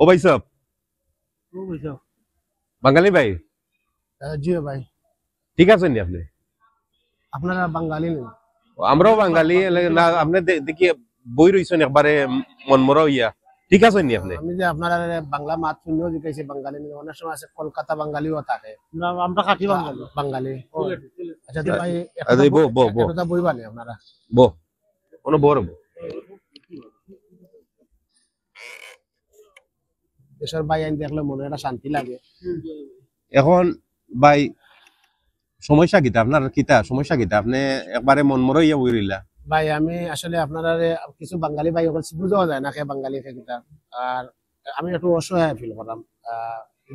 ও ভাই সাহেব, বাঙালি ভাই? জি ভাই। ঠিক আছেন নি আপনি? আপনারা বাঙালি নেই? আমরাও বাঙালি। না আপনি দেখি বই রইছেন একবারে মনমরা হইয়া। ঠিক আছেন নি আপনি? আমি যে আপনারা বাংলা মাত শুনেও জিজ্ঞাসি বাঙালি নেই, অনেক সময় আছে কলকাতা বাঙালিও থাকে। আমরা খাঁটি বাঙালি। বাঙালি। আচ্ছা তো ভাই বো বো বো একটা বই বানি আপনারা বো কোনো বড় বো। দেশের ভাই আইন দেখলে মনে একটা শান্তি লাগে। এখন ভাই সমস্যা কিতা আপনার? কিতা সমস্যা কিতা? আপনি একবারে মনমরা হইয়া বই রইলা। ভাই আমি আসলে আপনারা কিছু বাঙালি ভাই ওখানে বুঝাও যায় না, বাঙালি কিতা। আর আমি একটু অসহায় ফিল করলাম।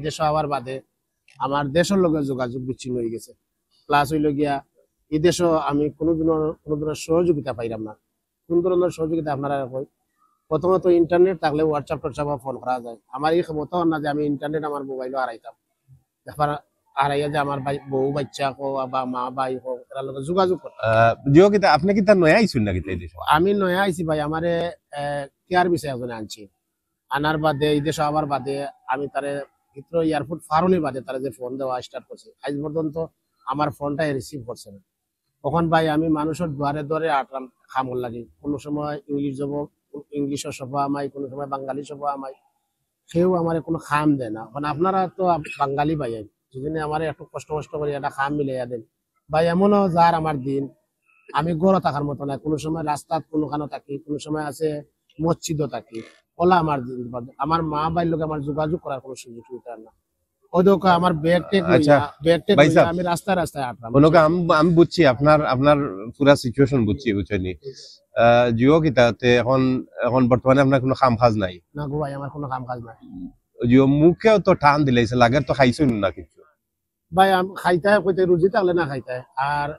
দেশ হওয়ার বাদে আমার দেশের লগে যোগাযোগ বিচ্ছিন্ন হয়ে গেছে। প্লাস হইল গিয়া এই দেশও আমি কোনো ধরনের সহযোগিতা পাইলাম না। কোন ধরনের সহযোগিতা আপনারা কই? প্রথমত ইন্টারনেট থাকলে হোয়াটসঅ্যাপ টোয়াটসঅ্যাপ ফোন করা যায়। আমার এই ক্ষমতা না যে আমি ইন্টারনেট আমার মোবাইলও হারাইতাম। দেখবার হারাইয়া যে আমার ভাই বউ বাচ্চা হোক বা মা ভাই হোক এরা লগে যোগাযোগ করতাম। জিও কিতা আপনি কিতা নয়া আইছুন না কিতা এই দেশ? আমি নয়া আইছি ভাই, আমারে কেয়ার বিষয় একজনে আনছি। আনার বাদে এই দেশ আবার বাদে আমি তারে হিথ্রো এয়ারপোর্ট ফারুনি বাদে তারা যে ফোন দেওয়া স্টার্ট করছে, আজ পর্যন্ত আমার ফোনটা রিসিভ করছে না। তখন ভাই আমি মানুষের দুয়ারে দুয়ারে আটলাম খামর লাগে। কোনো সময় ইংলিশের সভা আমায়, কোনো সময় বাঙালি সভা আমায়, কেউ আমার কোনো খাম দেয় না। মানে আপনারা তো বাঙালি ভাই, যদি আমার একটু কষ্ট করে একটা খাম মিলাইয়া দেন ভাই। এমনও যার আমার দিন আমি গড় থাকার মতো না। কোনো সময় রাস্তাত কোনোখানে থাকি, কোনো সময় আছে মসজিদও থাকি। ওলা আমার দিন আমার মা ভাইয়ের লোক আমার যোগাযোগ করার কোনো সুযোগ সুবিধা না। ওদেরকে আমার ব্যাগ টেক আমি রাস্তায় রাস্তায় আটলাম। আমি বুঝছি আপনার পুরা সিচুয়েশন বুঝছি, বুঝছেন? জিও কিতাতে এখন এখন বর্তমানে আপনার কোনো কাম কাজ নাই? না গো ভাই, আমার কোনো কাম কাজ নাই। জিও মুখেও তো টান দিলাইছে, লাগে তো খাইছুন না কিছু? ভাই আমি খাইতে কইতে রুজি থাকলে না খাইতে। আর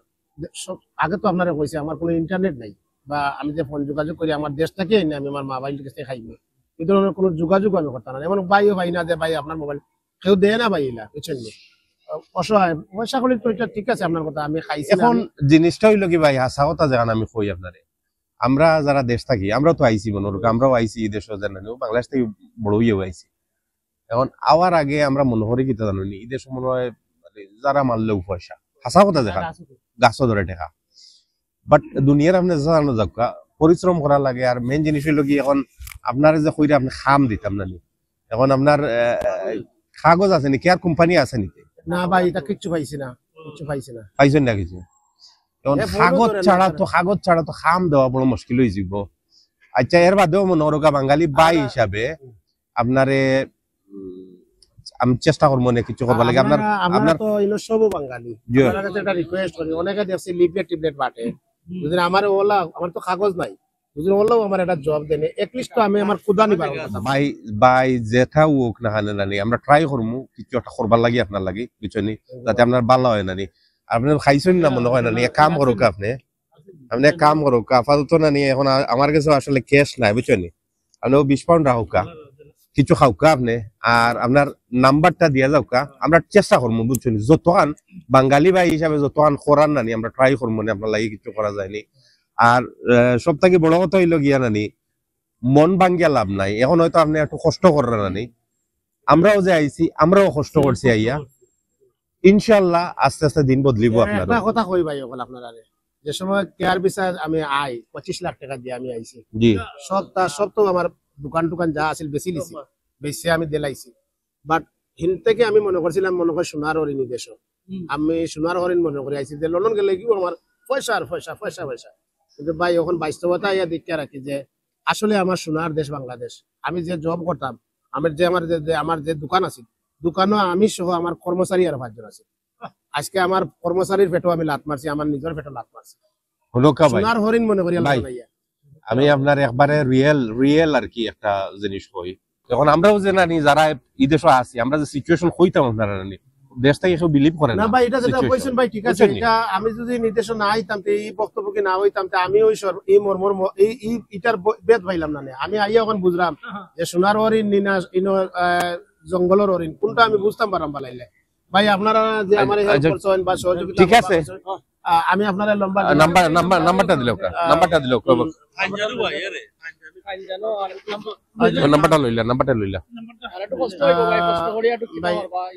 আগে তো আপনারা কইছে আমার কোনো ইন্টারনেট নাই, বা আমি যে ফোন যোগাযোগ করি আমার দেশ থেকে না, আমি আমার মা ভাইয়ের কাছে খাইব। এই ধরনের কোনো যোগাযোগ আমি করতাম না। এমন ভাইও ভাই না যে ভাই আপনার মোবাইল কেউ দেয় না ভাই, না বুঝছেন? অসহায় পয়সা করি তো এটা ঠিক আছে আপনার কথা, আমি খাইছি। এখন জিনিসটা হইলো কি ভাই, হাসা কথা যেখানে আমি কই আপনারে, আমরা যারা দেশ থাকি আমরাও তো আইসি মনোরূপ, আমরাও আইসি এই দেশ জানি বাংলাদেশ থেকে বড় হইয়াও আইসি। এখন আওয়ার আগে আমরা মনে করি কিতা জানি এই দেশ মনে হয় যারা মারলেও পয়সা, হাসা কথা দেখা গাছ ধরে টেকা। বাট দুনিয়ার আপনি জানো যাক পরিশ্রম করা লাগে। আর মেইন জিনিস হইলো কি, এখন আপনার যে কইরা আপনি খাম দিতাম না, এখন আপনার কাগজ আছে নি? কেয়ার কোম্পানি আছে নি? না ভাই, এটা কিচ্ছু পাইছি না, কিচ্ছু পাইছি না। পাইছেন না কিছু? এখন কাগজ ছাড়া তো খাম দেওয়া বড় মুশকিল হয়ে যাব। আচ্ছা এর বাদেও মনোরকা বাঙালি বাই হিসাবে আপনারে আমি চেষ্টা করবো না কিছু করবার লাগে। আপনার তো ইনো সব বাঙালি, আপনার কাছে একটা রিকোয়েস্ট করি, অনেকে দেখছি লিফলেট টিপলেট বাটে। যদি আমার ওলা, আমার তো কাগজ নাই, যদি ওলাও আমার একটা জব দেন এটলিস্ট তো আমি আমার খুদা নিবার কথা। ভাই যেটা হোক না হানে নানি আমরা ট্রাই করবো কিছু একটা করবার লাগি আপনার লাগি, বুঝছেন? যাতে আপনার ভালো হয় নানি। আপনি খাইছেন না মনে হয় নানি, এক কাম করুক আপনি এক কাম করুক আপাতত নানি। এখন আমার কাছে আসলে ক্যাশ নাই, বুঝছেন? আপনি 20 পাউন্ড রাখুক, কিছু খাওকা আপনি, আর আপনার নাম্বারটা দিয়া যাওকা। আমরা চেষ্টা করবো, বুঝছেন? যতক্ষণ বাঙালি ভাই হিসাবে যতক্ষণ করার নানি আমরা ট্রাই করবো না আপনার লাগি কিছু করা যায়নি। আর সব থেকে বড় কথা হইলো গিয়া নানি, মন ভাঙ্গিয়া লাভ নাই। এখন হয়তো আপনি একটু কষ্ট করেন নানি, আমরাও যে আইছি আমরাও কষ্ট করছি আইয়া। ইনশাআল্লাহ আস্তে আস্তে দিন বদলিব। আপনার একটা কথা কই ভাই, ওগুলো আপনারা যে সময় কেয়ার বিষয় আমি 25 লাখ টাকা দিয়ে আমি আইছি, জি সব তো আমার দোকান টোকান যা আছিল বেশি লিছি, বেশি আমি দিলাইছি। বাট হিন থেকে আমি মনে করছিলাম মনে করি সোনার হরিণ দেশ, আমি সোনার হরিণ মনে করি আইছি যে লন্ডন গেলে কি আমার পয়সা আর পয়সা পয়সা পয়সা। কিন্তু ভাই এখন বাস্তবতা ইয়া দেখিয়া রাখি যে আসলে আমার সোনার দেশ বাংলাদেশ। আমি যে জব করতাম, আমার যে দোকান আছে, দোকানও আমি সহ আমার কর্মচারী আর 5 জন আছে। আজকে আমার কর্মচারীর পেটও আমি লাত মারছি, আমার নিজের পেটও লাত মারছি। সোনার হরিণ মনে করি আমি আপনার একবারে রিয়েল আর কি একটা জিনিস কই। এখন আমরাও যে নানি যারা এই দেশে আছি, আমরা যে সিচুয়েশন কইতাম আপনারা নানি দেশ থেকে এসব বিলিভ করেন না ভাই। এটা যেটা কইছেন ভাই ঠিক আছে, এটা আমি যদি নির্দেশন না হইতাম, এই বক্তব্য কি না হইতাম, আমি ওই এই ইটার বেদ পাইলাম না। আমি আইয়া এখন বুঝলাম যে সোনার হরিণ নিনা জঙ্গলের হরিণ কোনটা, আমি বুঝতাম পারলাম পালাইলে। ভাই আপনারা যে আমার হেল্প করছেন বা সহযোগিতা, ঠিক আছে আমি আপনারা নাম্বারটা দিল নাম্বারটা লইলা আর একটু কষ্ট হইব ভাই, কষ্ট করিয়া একটু ভাই, খাওয়ার ভাই